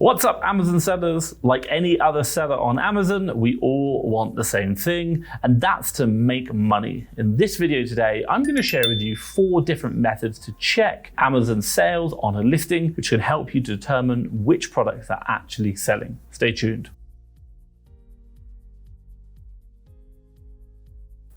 What's up, Amazon sellers? Like any other seller on Amazon, we all want the same thing, and that's to make money. In this video today, I'm going to share with you 4 different methods to check Amazon sales on a listing, which can help you determine which products are actually selling. Stay tuned.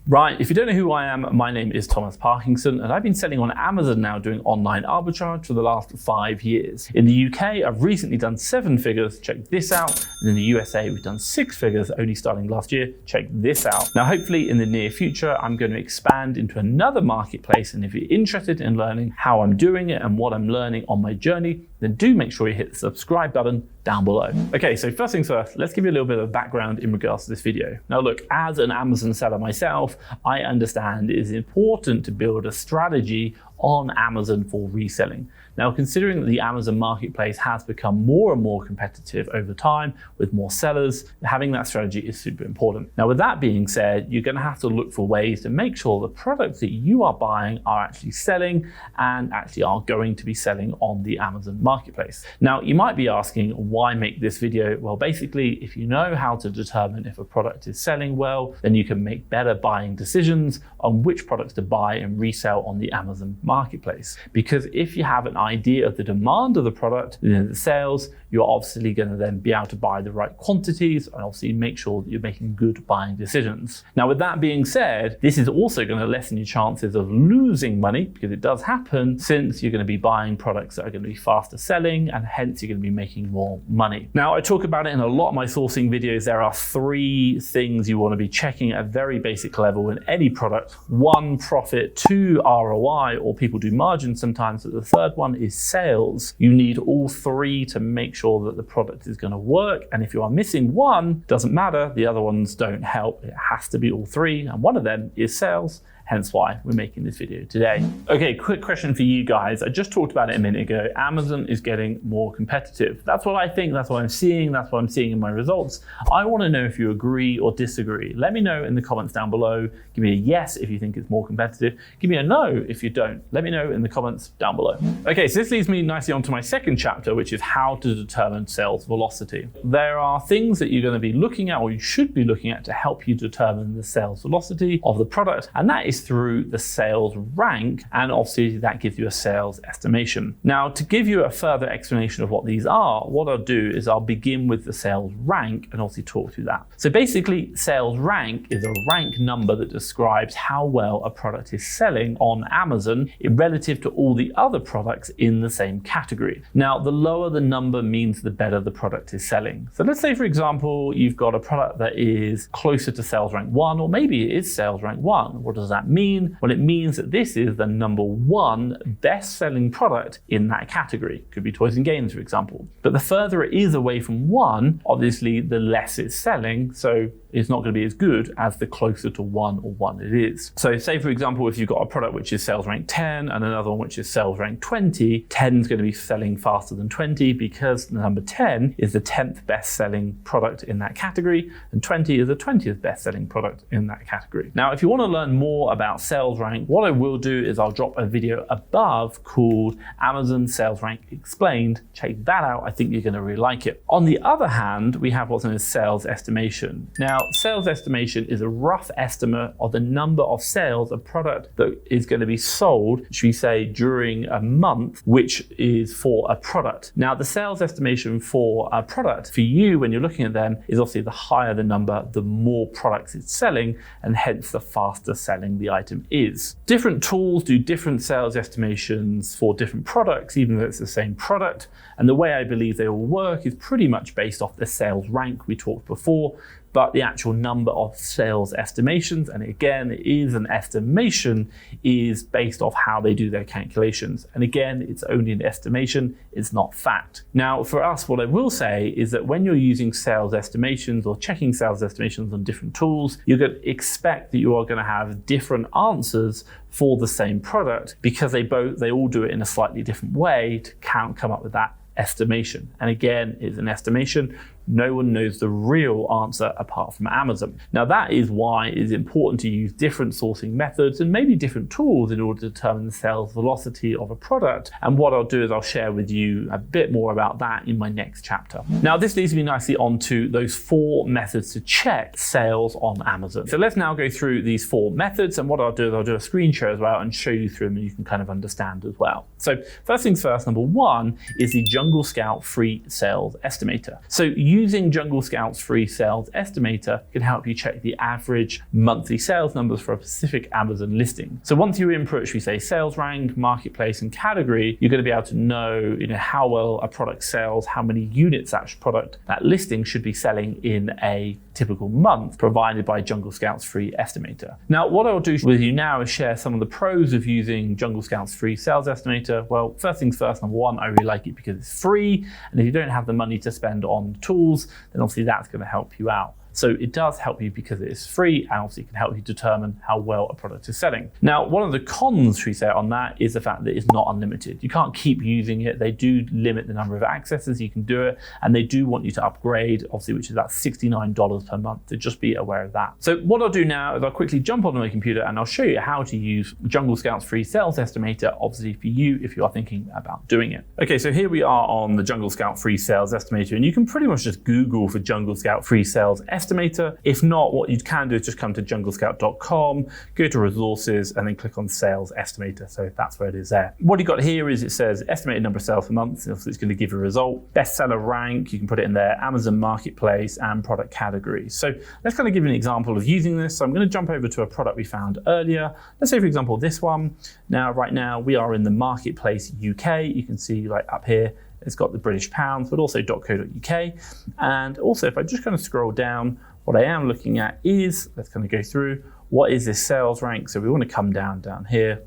Right, if you don't know who I am, my name is Thomas Parkinson, and I've been selling on Amazon now doing online arbitrage for the last 5 years. In the UK, I've recently done 7 figures, check this out. And in the USA, we've done 6 figures, only starting last year, check this out. Now, hopefully in the near future, I'm going to expand into another marketplace, and if you're interested in learning how I'm doing it and what I'm learning on my journey, then do make sure you hit the subscribe button down below. Okay, so first things first, let's give you a little bit of background in regards to this video. Now look, as an Amazon seller myself, I understand it is important to build a strategy on Amazon for reselling. Now, considering that the Amazon marketplace has become more and more competitive over time with more sellers, having that strategy is super important. Now, with that being said, you're going to have to look for ways to make sure the products that you are buying are actually selling and actually are going to be selling on the Amazon marketplace. Now, you might be asking, why make this video? Well, basically, if you know how to determine if a product is selling well, then you can make better buying decisions on which products to buy and resell on the Amazon marketplace. Because if you have an idea of the demand of the product, the sales, you're obviously going to then be able to buy the right quantities and obviously make sure that you're making good buying decisions. Now, with that being said, this is also going to lessen your chances of losing money, because it does happen, since you're going to be buying products that are going to be faster selling, and hence you're going to be making more money. Now, I talk about it in a lot of my sourcing videos. There are 3 things you want to be checking at a very basic level in any product. 1, profit. 2, ROI, or people do margin sometimes, but the 3rd one is sales. You need all 3 to make sure that the product is going to work, and if you are missing one, doesn't matter, the other ones don't help. It has to be all 3, and one of them is sales. Hence why we're making this video today. Okay, quick question for you guys. I just talked about it a minute ago. Amazon is getting more competitive. That's what I think, that's what I'm seeing, that's what I'm seeing in my results. I want to know if you agree or disagree. Let me know in the comments down below. Give me a yes if you think it's more competitive. Give me a no if you don't. Let me know in the comments down below. Okay, so this leads me nicely onto my second chapter, which is how to determine sales velocity. There are things that you're going to be looking at, or you should be looking at, to help you determine the sales velocity of the product, and that is through the sales rank, and obviously that gives you a sales estimation. Now, to give you a further explanation of what these are, what I'll do is I'll begin with the sales rank and obviously talk through that. So basically, sales rank is a rank number that describes how well a product is selling on Amazon relative to all the other products in the same category. Now, the lower the number means the better the product is selling. So let's say, for example, you've got a product that is closer to sales rank 1, or maybe it is sales rank 1. What does that mean? Well, it means that this is the #1 best-selling product in that category. Could be toys and games, for example. But the further it is away from 1, obviously the less it's selling, so it's not going to be as good as the closer to 1 or 1 it is. So say, for example, if you've got a product which is sales rank 10 and another one which is sales rank 20, 10 is going to be selling faster than 20 because the number 10 is the 10th best-selling product in that category, and 20 is the 20th best-selling product in that category. Now, if you want to learn more about sales rank, what I will do is I'll drop a video above called Amazon Sales Rank Explained. Check that out. I think you're going to really like it. On the other hand, we have what's known as sales estimation. Now, sales estimation is a rough estimate of the number of sales a product that is going to be sold, should we say, during a month, which is for a product. Now, the sales estimation for a product, for you when you're looking at them, is obviously the higher the number, the more products it's selling, and hence the faster selling the item is. Different tools do different sales estimations for different products, even though it's the same product. And the way I believe they all work is pretty much based off the sales rank we talked before, but the actual number of sales estimations, and again, it is an estimation, is based off how they do their calculations. And again, it's only an estimation, it's not fact. Now, for us, what I will say is that when you're using sales estimations or checking sales estimations on different tools, you're going to expect that you are going to have different answers for the same product, because they all do it in a slightly different way to come up with that estimation. And again, it's an estimation. no one knows the real answer apart from Amazon. Now that is why it is important to use different sourcing methods and maybe different tools in order to determine the sales velocity of a product. And what I'll do is I'll share with you a bit more about that in my next chapter. Now this leads me nicely onto those 4 methods to check sales on Amazon. So let's now go through these 4 methods, and what I'll do is I'll do a screen share as well and show you through them and you can kind of understand as well. So first things first, number 1 is the Jungle Scout free sales estimator. So using Jungle Scout's free sales estimator can help you check the average monthly sales numbers for a specific Amazon listing. So once you input, should we say, sales rank, marketplace, and category, you're going to be able to know, how well a product sells, how many units that listing should be selling in a typical month, provided by Jungle Scout's free estimator. Now, what I'll do with you now is share some of the pros of using Jungle Scout's free sales estimator. Well, first things first, number 1, I really like it because it's free, and if you don't have the money to spend on tools, then obviously that's going to help you out. So it does help you because it is free, and obviously it can help you determine how well a product is selling. Now, one of the cons, should we say, on that is the fact that it's not unlimited. You can't keep using it. They do limit the number of accesses you can do it, and they do want you to upgrade, obviously, which is about $69 per month. So just be aware of that. So what I'll do now is I'll quickly jump onto my computer and I'll show you how to use Jungle Scout's free sales estimator, obviously for you if you are thinking about doing it. Okay, so here we are on the Jungle Scout free sales estimator, and you can pretty much just Google for Jungle Scout free sales estimator. If not, what you can do is just come to junglescout.com, go to resources, and then click on sales estimator. So that's where it is there. What you got here is it says estimated number of sales per month. So it's going to give you a result. Bestseller rank, you can put it in there, Amazon marketplace, and product categories. So let's kind of give you an example of using this. So I'm going to jump over to a product we found earlier. Let's say, for example, this one. Now, right now, we are in the marketplace UK. You can see like up here, it's got the British pounds, but also .co.uk. And also, if I just kind of scroll down, what I am looking at is, let's kind of go through, what is this sales rank? So we want to come down here,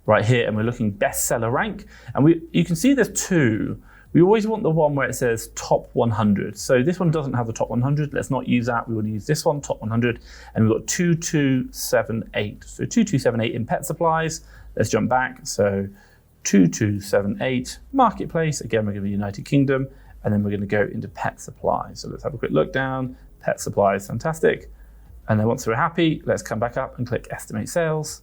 right here, and we're looking bestseller rank. And you can see there's 2. We always want the one where it says top 100. So this one doesn't have the top 100. Let's not use that. We want to use this one, top 100. And we've got 2278. So 2278 in pet supplies. Let's jump back. So 2278 marketplace. Again, we're going to be United Kingdom. And then we're going to go into pet supplies. So let's have a quick look down. Pet supplies, fantastic. And then once we're happy, let's come back up and click estimate sales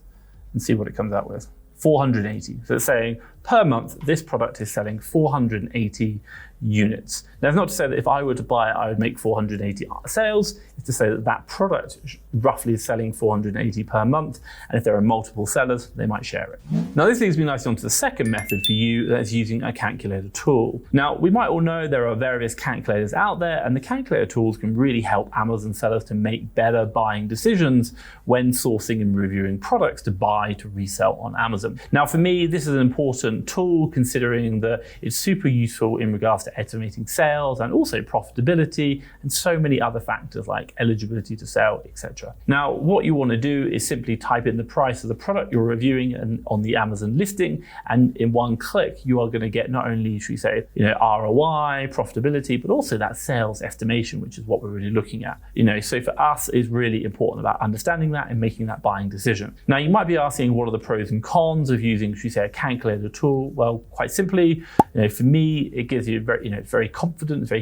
and see what it comes out with. 480. So it's saying per month, this product is selling 480 units. Now, it's not to say that if I were to buy it, I would make 480 sales. It's to say that that product roughly is selling 480 per month. And if there are multiple sellers, they might share it. Now, this leads me nicely onto the second method for you, that's using a calculator tool. Now, we might all know there are various calculators out there, and the calculator tools can really help Amazon sellers to make better buying decisions when sourcing and reviewing products to buy to resell on Amazon. Now, for me, this is an important tool considering that it's super useful in regards to estimating sales and also profitability and so many other factors like eligibility to sell, etc. Now, what you want to do is simply type in the price of the product you're reviewing and on the Amazon listing, and in one click, you are going to get not only, should we say, ROI, profitability, but also that sales estimation, which is what we're really looking at. So for us, it's really important about understanding that and making that buying decision. Now, you might be asking, what are the pros and cons of using, should we say, a calculator tool? Well, quite simply, for me, it gives you it's very confident, very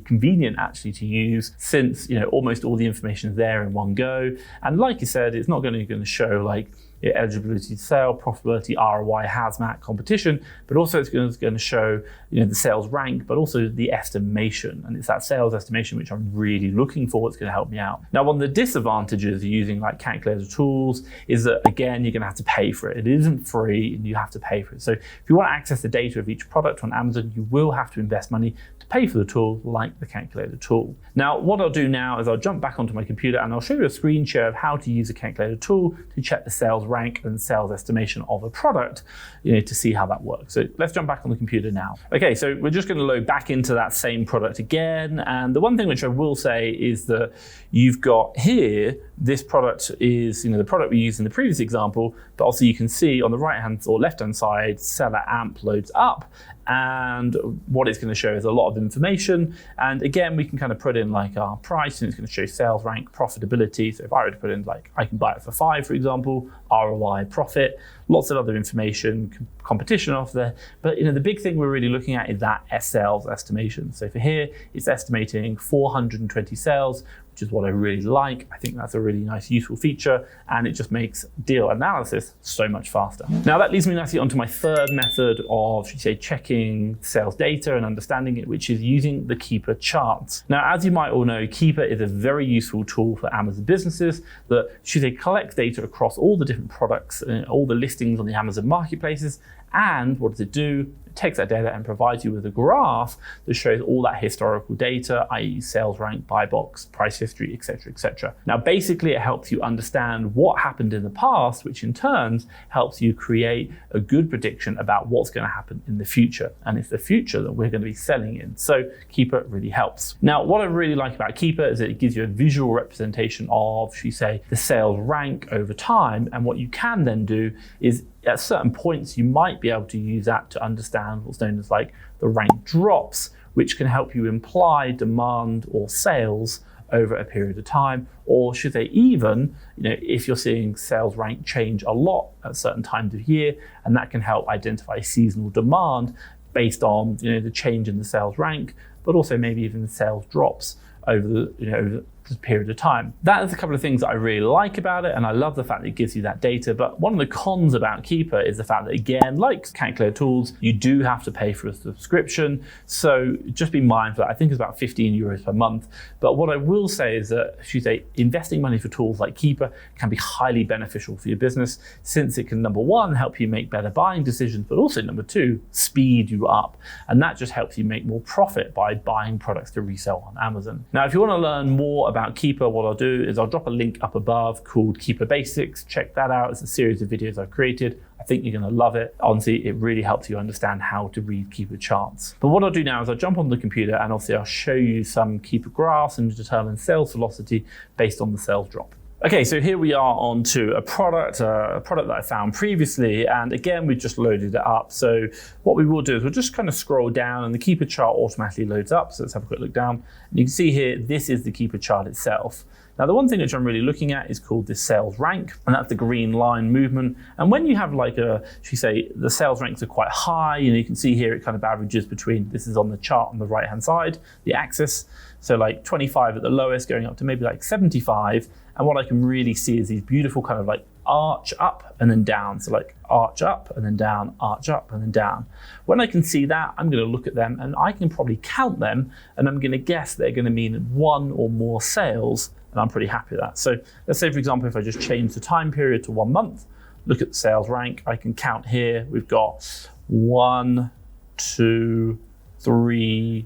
convenient actually to use, since almost all the information is there in one go. And like you said, it's not going to show like eligibility to sell, profitability, ROI, hazmat, competition, but also it's going to show the sales rank, but also the estimation. And it's that sales estimation which I'm really looking for. It's going to help me out. Now, one of the disadvantages of using like calculator tools is that, again, you're going to have to pay for it. It isn't free and you have to pay for it. So if you want to access the data of each product on Amazon, you will have to invest money to pay for the tool, like the calculator tool. Now, what I'll do now is I'll jump back onto my computer and I'll show you a screen share of how to use a calculator tool to check the sales rank and sales estimation of a product, to see how that works. So let's jump back on the computer now. Okay, so we're just going to load back into that same product again. And the one thing which I will say is that you've got here, this product is, the product we used in the previous example, but also you can see on the right-hand or left-hand side, seller AMP loads up. and what it's going to show is a lot of information. And again, we can kind of put in like our price, and it's going to show sales rank, profitability. So if I were to put in like, I can buy it for 5, for example, ROI, profit, lots of other information, competition off there. But the big thing we're really looking at is that sales estimation. So for here, it's estimating 420 sales, which is what I really like. I think that's a really nice, useful feature, and it just makes deal analysis so much faster. Now that leads me nicely onto my third method of, should you say, checking sales data and understanding it, which is using the Keeper charts. Now, as you might all know, Keeper is a very useful tool for Amazon businesses that, should they, collect data across all the different products, all the listings on the Amazon marketplaces, and what does it do? It takes that data and provides you with a graph that shows all that historical data, i.e. sales rank, buy box, price history, etc., etc. Now, basically, it helps you understand what happened in the past, which in turn helps you create a good prediction about what's going to happen in the future. And it's the future that we're going to be selling in. So Keeper really helps. Now, what I really like about Keeper is that it gives you a visual representation of, should you say, the sales rank over time. And what you can then do is, at certain points, you might be able to use that to understand what's known as like the rank drops, which can help you imply demand or sales over a period of time. Or should they even, if you're seeing sales rank change a lot at certain times of year, and that can help identify seasonal demand based on the change in the sales rank, but also maybe even the sales drops over the period of time. That is a couple of things that I really like about it, and I love the fact that it gives you that data. But one of the cons about Keeper is the fact that, again, like calculator tools, you do have to pay for a subscription. So just be mindful. I think it's about 15 euros per month. But what I will say is that, if you say, investing money for tools like Keeper can be highly beneficial for your business, since it can, number one, help you make better buying decisions, but also, number two, speed you up. And that just helps you make more profit by buying products to resell on Amazon. Now, if you want to learn more about Keeper, what I'll do is I'll drop a link up above called Keeper Basics. Check that out. It's a series of videos I've created. I think you're going to love it. Honestly, it really helps you understand how to read Keeper charts. But what I'll do now is I'll jump on the computer, and obviously I'll show you some Keeper graphs and determine sales velocity based on the sales drop. Okay, so here we are onto a product that I found previously, and again, we just loaded it up. So what we will do is we'll just kind of scroll down, and the Keeper chart automatically loads up. So let's have a quick look down. And you can see here, this is the Keeper chart itself. Now, the one thing which I'm really looking at is called the sales rank, and that's the green line movement. And when you have like should we say, the sales ranks are quite high, you can see here it kind of averages between, this is on the chart on the right-hand side, the axis. So like 25 at the lowest, going up to maybe like 75. And what I can really see is these beautiful kind of like arch up and then down. So like arch up and then down, arch up and then down. When I can see that, I'm going to look at them, and I can probably count them, and I'm going to guess they're going to mean one or more sales, and I'm pretty happy with that. So let's say, for example, if I just change the time period to 1 month, look at the sales rank, I can count here. We've got 1, 2, 3,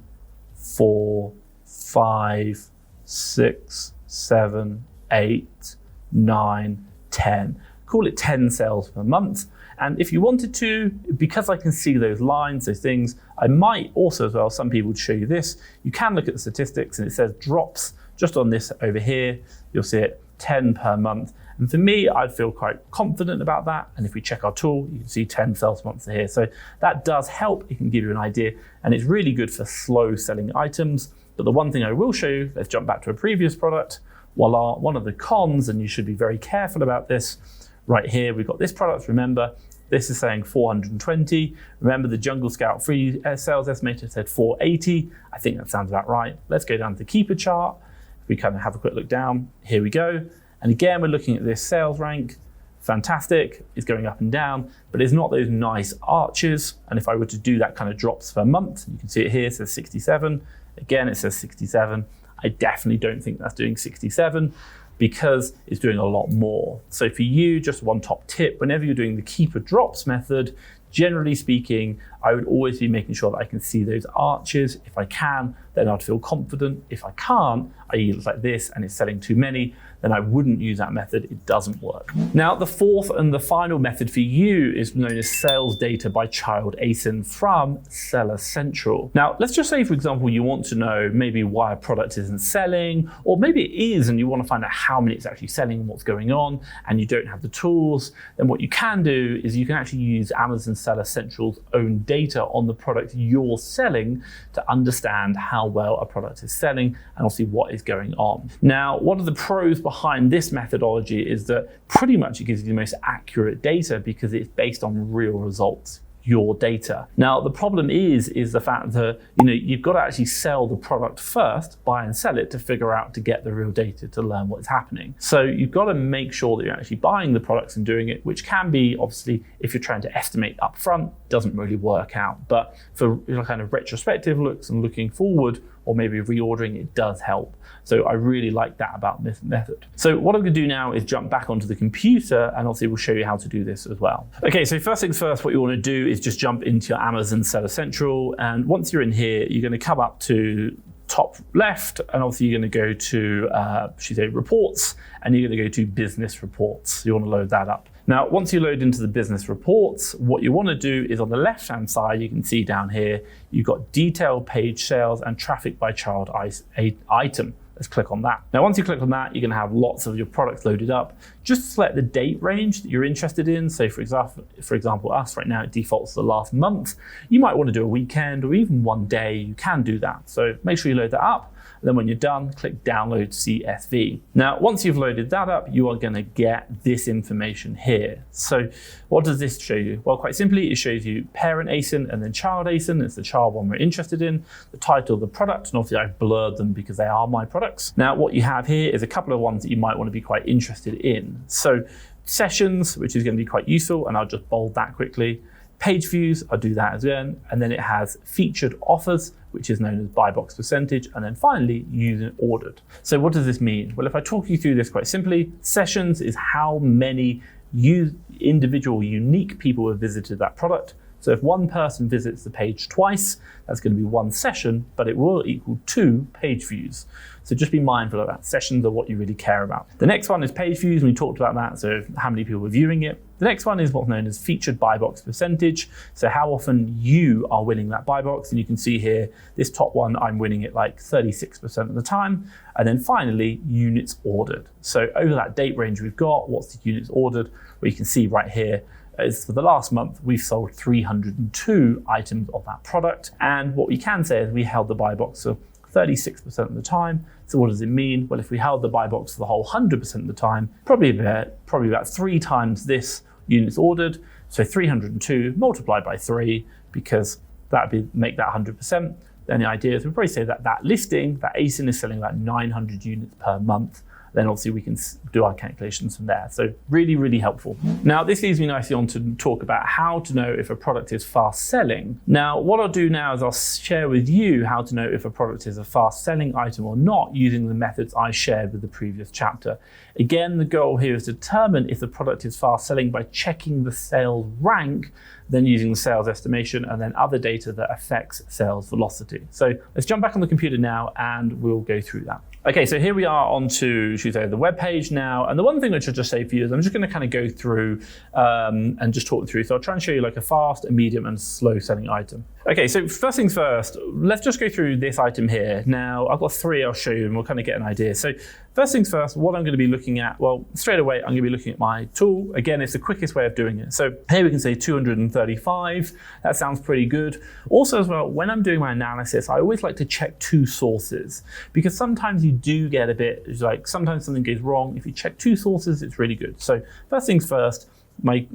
4, 5, 6, 7, 8, 9, 10. Call it 10 sales per month. And if you wanted to, because I can see those lines, those things, I might also as well, some people would show you this, you can look at the statistics, and it says drops just on this over here. You'll see it 10 per month. And for me, I'd feel quite confident about that. And if we check our tool, you can see 10 sales per month here. So that does help. It can give you an idea, and it's really good for slow selling items. But the one thing I will show you, let's jump back to a previous product. One of the cons, and you should be very careful about this, right here, we've got this product. Remember, this is saying 420. Remember, the Jungle Scout free sales estimator said 480. I think that sounds about right. Let's go down to the Keeper chart. We kind of have a quick look down. Here we go. And again, we're looking at this sales rank. Fantastic. It's going up and down, but it's not those nice arches. And if I were to do that kind of drops per month, you can see it here, it says 67. Again, it says 67. I definitely don't think that's doing 67, because it's doing a lot more. So for you, just one top tip, whenever you're doing the Keeper drops method, generally speaking, I would always be making sure that I can see those arches. If I can, then I'd feel confident. If I can't, i.e. it's like this and it's selling too many, then I wouldn't use that method. It doesn't work. Now, the fourth and the final method for you is known as sales data by child ASIN from Seller Central. Now, let's just say, for example, you want to know maybe why a product isn't selling, or maybe it is and you want to find out how many it's actually selling and what's going on, and you don't have the tools. Then what you can do is you can actually use Amazon Seller Central's own data data on the product you're selling to understand how well a product is selling and also what is going on. Now, one of the pros behind this methodology is that pretty much it gives you the most accurate data because it's based on real results, your data. Now, the problem is the fact that you've got to actually sell the product first, buy and sell it to figure out to get the real data to learn what's happening. So you've got to make sure that you're actually buying the products and doing it, which can be obviously if you're trying to estimate upfront, doesn't really work out. But for kind of retrospective looks and looking forward, or maybe reordering, it does help. So I really like that about this method. So what I'm gonna do now is jump back onto the computer and obviously we'll show you how to do this as well. Okay, so first things first, what you wanna do is just jump into your Amazon Seller Central. And once you're in here, you're gonna come up to top left, and obviously you're gonna go to, reports, and you're gonna go to business reports. You wanna load that up. Now, once you load into the business reports, what you want to do is on the left-hand side, you can see down here, you've got detailed page sales and traffic by child item. Let's click on that. Now, once you click on that, you're going to have lots of your products loaded up. Just select the date range that you're interested in. So for example, us right now, it defaults to the last month. You might want to do a weekend or even one day. You can do that. So make sure you load that up. Then when you're done, click download CSV. Now, once you've loaded that up, you are going to get this information here. So what does this show you? Well, quite simply, it shows you parent ASIN and then child ASIN. It's the child one we're interested in, the title of the product, and obviously I've blurred them because they are my products. Now, what you have here is a couple of ones that you might want to be quite interested in. So sessions, which is going to be quite useful, and I'll just bold that quickly. Page views, I'll do that again. And then it has featured offers, which is known as buy box percentage. And then finally, unit ordered. So what does this mean? Well, if I talk you through this quite simply, sessions is how many individual unique people have visited that product. So if one person visits the page twice, that's going to be one session, but it will equal 2 page views. So just be mindful of that. Sessions are what you really care about. The next one is page views, and we talked about that, so how many people are viewing it. The next one is what's known as featured buy box percentage. So how often you are winning that buy box, and you can see here, this top one, I'm winning it like 36% of the time. And then finally, units ordered. So over that date range we've got, what's the units ordered? Well, you can see right here, is for the last month, we've sold 302 items of that product. And what we can say is we held the buy box for 36% of the time. So what does it mean? Well, if we held the buy box for the whole 100% of the time, probably about 3 times this units ordered. So 302 multiplied by 3, because that would make that 100%. Then the idea is we'll probably say that that listing, that ASIN is selling about 900 units per month. Then obviously we can do our calculations from there. So really, really helpful. Now, this leads me nicely on to talk about how to know if a product is fast selling. Now, what I'll do now is I'll share with you how to know if a product is a fast selling item or not using the methods I shared with the previous chapter. Again, the goal here is to determine if the product is fast selling by checking the sales rank, then using the sales estimation, and then other data that affects sales velocity. So let's jump back on the computer now and we'll go through that. Okay, so here we are onto, the web page now. And the one thing which I'll just say for you is I'm just gonna kind of go through and just talk through. So I'll try and show you like a fast, a medium, and slow selling item. Okay, so first things first, let's just go through this item here. Now, I've got 3 I'll show you and we'll kind of get an idea. So first things first, what I'm gonna be looking at, well, straight away, I'm gonna be looking at my tool. Again, it's the quickest way of doing it. So here we can say 235. That sounds pretty good. Also as well, when I'm doing my analysis, I always like to check 2 sources, because sometimes you do get a bit, like sometimes something goes wrong. If you check 2 sources, it's really good. So first things first, my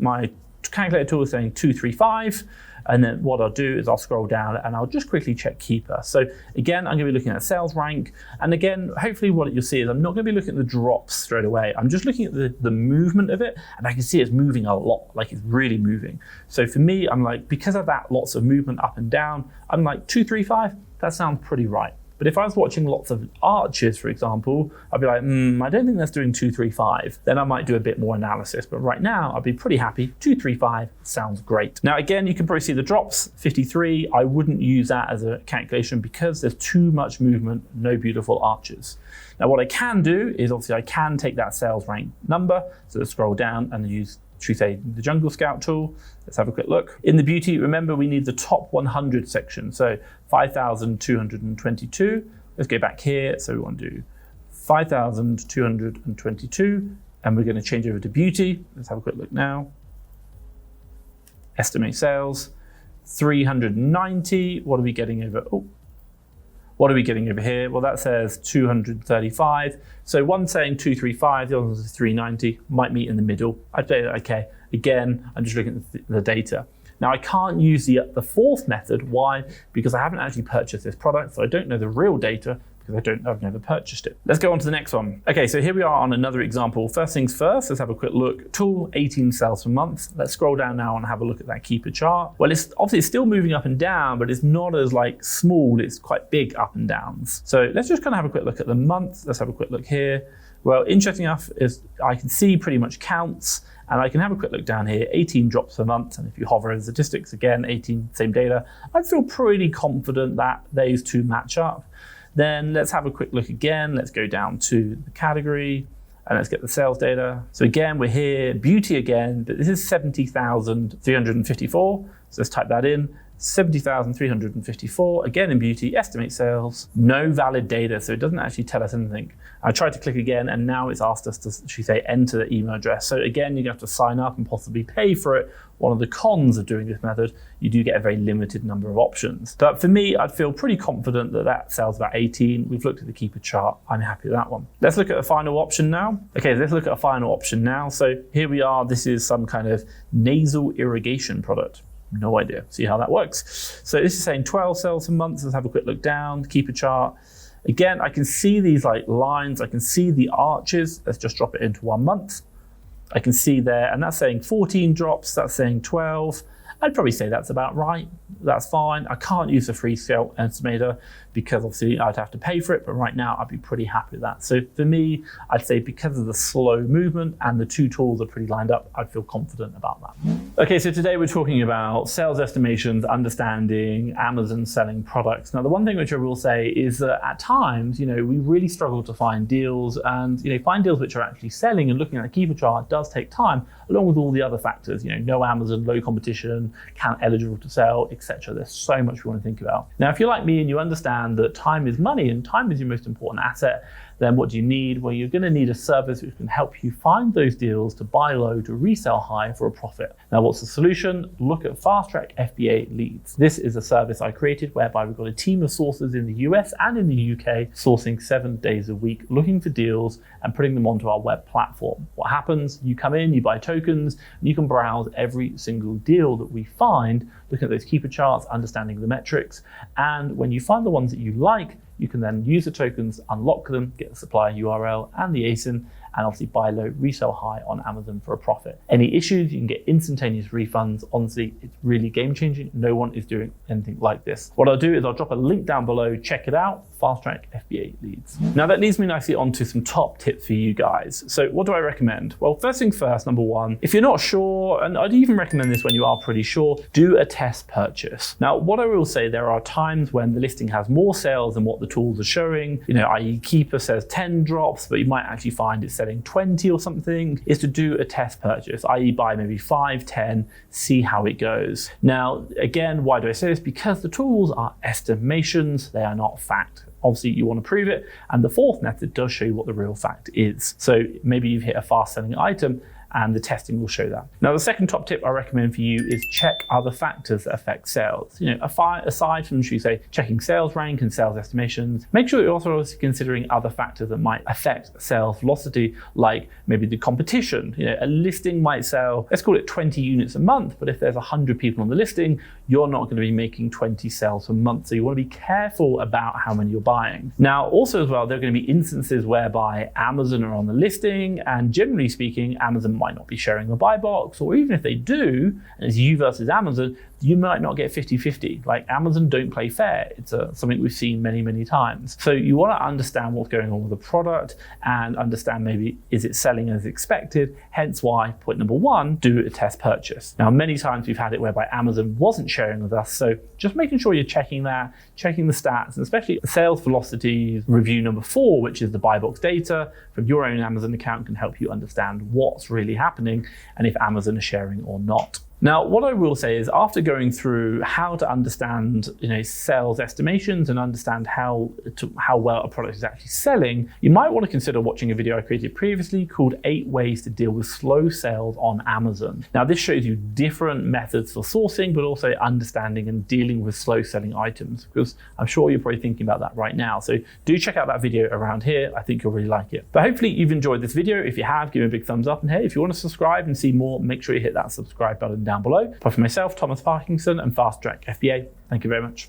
calculator tool is saying 235. And then what I'll do is I'll scroll down and I'll just quickly check keeper. So again, I'm gonna be looking at sales rank. And again, hopefully what you'll see is I'm not gonna be looking at the drops straight away. I'm just looking at the movement of it, and I can see it's moving a lot, like it's really moving. So for me, I'm like, because of that, lots of movement up and down, I'm like 235, that sounds pretty right. But if I was watching lots of arches, for example, I'd be like, I don't think that's doing 235. Then I might do a bit more analysis. But right now, I'd be pretty happy. 235 sounds great. Now, again, you can probably see the drops, 53. I wouldn't use that as a calculation because there's too much movement, no beautiful arches. Now, what I can do is obviously I can take that sales rank number. So let's scroll down and use, the Jungle Scout tool. Let's have a quick look. In the beauty, remember we need the top 100 section. So 5,222. Let's go back here. So we want to do 5,222, and we're going to change over to beauty. Let's have a quick look now. Estimate sales. 390. What are we getting over? Oh, what are we getting over here? Well, that says 235. So one's saying 235, the other one's 390, might meet in the middle. I'd say, okay, again, I'm just looking at the data. Now I can't use the fourth method. Why? Because I haven't actually purchased this product, so I don't know the real data because I've never purchased it. Let's go on to the next one. Okay, so here we are on another example. First things first, let's have a quick look. Tool, 18 sales per month. Let's scroll down now and have a look at that keeper chart. Well, it's obviously still moving up and down, but it's not as like small, it's quite big up and downs. So let's just kind of have a quick look at the month. Let's have a quick look here. Well, interesting enough is I can see pretty much counts, and I can have a quick look down here, 18 drops per month. And if you hover over statistics, again, 18, same data, I'd feel pretty confident that those two match up. Then let's have a quick look again. Let's go down to the category and let's get the sales data. So again, we're here, beauty again, but this is 70,354. So let's type that in. 70,354, again in beauty, estimate sales, no valid data, so it doesn't actually tell us anything. I tried to click again and now it's asked us to, should we say, enter the email address. So again, you're gonna have to sign up and possibly pay for it. One of the cons of doing this method, you do get a very limited number of options. But for me, I'd feel pretty confident that that sells about 18. We've looked at the keeper chart, I'm happy with that one. Let's look at a final option now. Okay, let's look at a final option now. So here we are, this is some kind of nasal irrigation product. No idea. See how that works. So this is saying 12 sales a month. Let's have a quick look down, keeper chart. Again, I can see these like lines. I can see the arches. Let's just drop it into 1 month. I can see there, and that's saying 14 drops. That's saying 12. I'd probably say that's about right. That's fine. I can't use the free scale estimator because obviously I'd have to pay for it, but right now I'd be pretty happy with that. So for me, I'd say because of the slow movement and the two tools are pretty lined up, I'd feel confident about that. Okay, so today we're talking about sales estimations, understanding Amazon selling products. Now, the one thing which I will say is that at times, we really struggle to find deals, and find deals which are actually selling, and looking at the keeper chart does take time, along with all the other factors, no Amazon, low competition, count eligible to sell, etc. There's so much we want to think about. Now, if you're like me and you understand that time is money and time is your most important asset, then what do you need? Well, you're going to need a service which can help you find those deals to buy low, to resell high for a profit. Now, what's the solution? Look at FastTrackFBA Leads. This is a service I created whereby we've got a team of sourcers in the US and in the UK sourcing 7 days a week, looking for deals and putting them onto our web platform. What happens? You come in, you buy tokens, and you can browse every single deal that we find, looking at those keeper charts, understanding the metrics. And when you find the ones that you like, you can then use the tokens, unlock them, get the supplier URL and the ASIN, and obviously buy low, resell high on Amazon for a profit. Any issues, you can get instantaneous refunds. Honestly, it's really game changing. No one is doing anything like this. What I'll do is I'll drop a link down below, check it out, FastTrackFBA Leads. Now that leads me nicely onto some top tips for you guys. So what do I recommend? Well, first things first, number one, if you're not sure, and I'd even recommend this when you are pretty sure, do a test purchase. Now, what I will say, there are times when the listing has more sales than what the tools are showing, i.e. keeper says 10 drops, but you might actually find it's selling 20 or something, is to do a test purchase, i.e. buy maybe 5, 10, see how it goes. Now, again, why do I say this? Because the tools are estimations, they are not fact. Obviously, you want to prove it. And the fourth method does show you what the real fact is. So maybe you've hit a fast selling item and the testing will show that. Now, the second top tip I recommend for you is check other factors that affect sales. Aside from, should we say, checking sales rank and sales estimations, make sure you're also considering other factors that might affect sales velocity, like maybe the competition. A listing might sell, let's call it 20 units a month, but if there's 100 people on the listing, you're not going to be making 20 sales a month. So you want to be careful about how many you're buying. Now, also as well, there are going to be instances whereby Amazon are on the listing, and generally speaking, Amazon might not be sharing the buy box, or even if they do, and it's you versus Amazon, you might not get 50-50. Like, Amazon don't play fair. It's something we've seen many, many times. So you want to understand what's going on with the product and understand maybe, is it selling as expected? Hence why, point number one, do a test purchase. Now, many times we've had it whereby Amazon wasn't sharing with us. So just making sure you're checking that, checking the stats, and especially the sales velocity review number 4, which is the buy box data from your own Amazon account, can help you understand what's really happening and if Amazon is sharing or not. Now, what I will say is after going through how to understand, sales estimations and understand how well a product is actually selling, you might want to consider watching a video I created previously called 8 Ways to Deal with Slow Sales on Amazon. Now, this shows you different methods for sourcing, but also understanding and dealing with slow selling items, because I'm sure you're probably thinking about that right now. So do check out that video around here. I think you'll really like it. But hopefully you've enjoyed this video. If you have, give me a big thumbs up. And hey, if you want to subscribe and see more, make sure you hit that subscribe button down below. But for myself, Thomas Parkinson and FastTrackFBA, thank you very much.